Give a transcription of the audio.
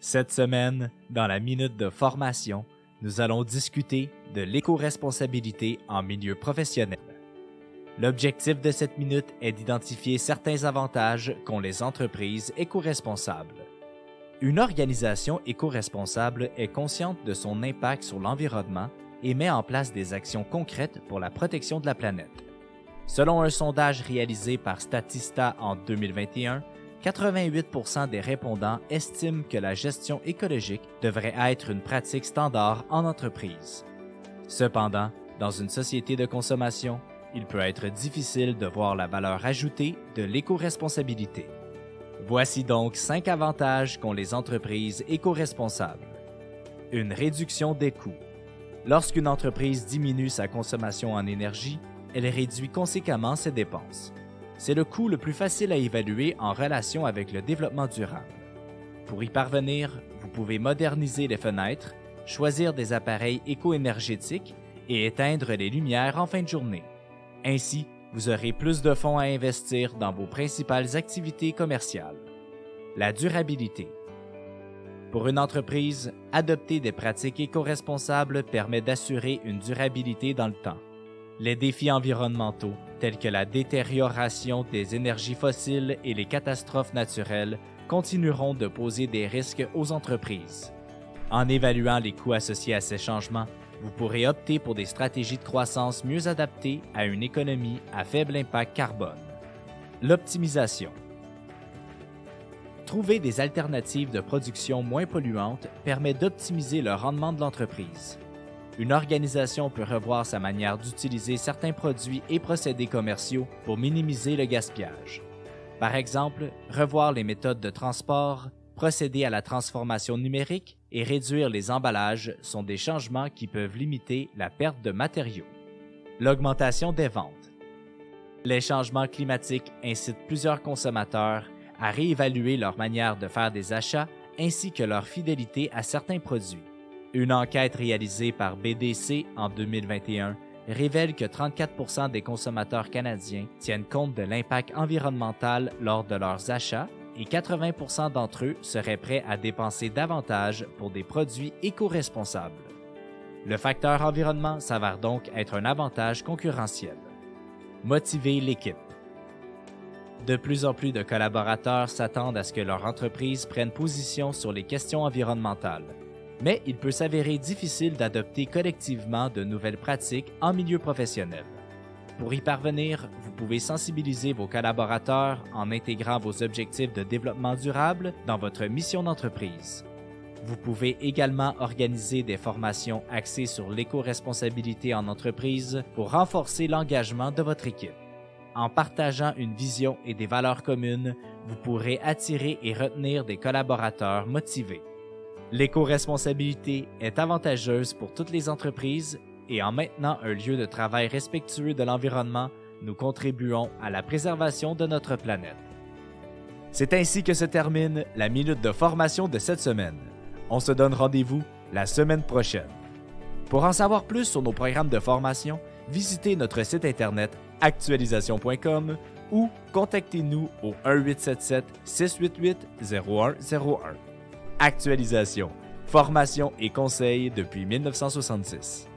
Cette semaine, dans la minute de formation, nous allons discuter de l'éco-responsabilité en milieu professionnel. L'objectif de cette minute est d'identifier certains avantages qu'ont les entreprises éco-responsables. Une organisation éco-responsable est consciente de son impact sur l'environnement et met en place des actions concrètes pour la protection de la planète. Selon un sondage réalisé par Statista en 2021, 88% des répondants estiment que la gestion écologique devrait être une pratique standard en entreprise. Cependant, dans une société de consommation, il peut être difficile de voir la valeur ajoutée de l'éco-responsabilité. Voici donc 5 avantages qu'ont les entreprises éco-responsables. Une réduction des coûts. Lorsqu'une entreprise diminue sa consommation en énergie, elle réduit conséquemment ses dépenses. C'est le coût le plus facile à évaluer en relation avec le développement durable. Pour y parvenir, vous pouvez moderniser les fenêtres, choisir des appareils éco-énergétiques et éteindre les lumières en fin de journée. Ainsi, vous aurez plus de fonds à investir dans vos principales activités commerciales. La durabilité. Pour une entreprise, adopter des pratiques éco-responsables permet d'assurer une durabilité dans le temps. Les défis environnementaux, tels que la détérioration des énergies fossiles et les catastrophes naturelles, continueront de poser des risques aux entreprises. En évaluant les coûts associés à ces changements, vous pourrez opter pour des stratégies de croissance mieux adaptées à une économie à faible impact carbone. L'optimisation. Trouver des alternatives de production moins polluantes permet d'optimiser le rendement de l'entreprise. Une organisation peut revoir sa manière d'utiliser certains produits et procédés commerciaux pour minimiser le gaspillage. Par exemple, revoir les méthodes de transport, procéder à la transformation numérique et réduire les emballages sont des changements qui peuvent limiter la perte de matériaux. L'augmentation des ventes. Les changements climatiques incitent plusieurs consommateurs à réévaluer leur manière de faire des achats ainsi que leur fidélité à certains produits. Une enquête réalisée par BDC en 2021 révèle que 34% des consommateurs canadiens tiennent compte de l'impact environnemental lors de leurs achats et 80% d'entre eux seraient prêts à dépenser davantage pour des produits éco-responsables. Le facteur environnement s'avère donc être un avantage concurrentiel. Motiver l'équipe. De plus en plus de collaborateurs s'attendent à ce que leur entreprise prenne position sur les questions environnementales. Mais il peut s'avérer difficile d'adopter collectivement de nouvelles pratiques en milieu professionnel. Pour y parvenir, vous pouvez sensibiliser vos collaborateurs en intégrant vos objectifs de développement durable dans votre mission d'entreprise. Vous pouvez également organiser des formations axées sur l'éco-responsabilité en entreprise pour renforcer l'engagement de votre équipe. En partageant une vision et des valeurs communes, vous pourrez attirer et retenir des collaborateurs motivés. L'éco-responsabilité est avantageuse pour toutes les entreprises et en maintenant un lieu de travail respectueux de l'environnement, nous contribuons à la préservation de notre planète. C'est ainsi que se termine la minute de formation de cette semaine. On se donne rendez-vous la semaine prochaine. Pour en savoir plus sur nos programmes de formation, visitez notre site internet actualisation.com ou contactez-nous au 1-877-688-0101. Actualisation, formation et conseils depuis 1966.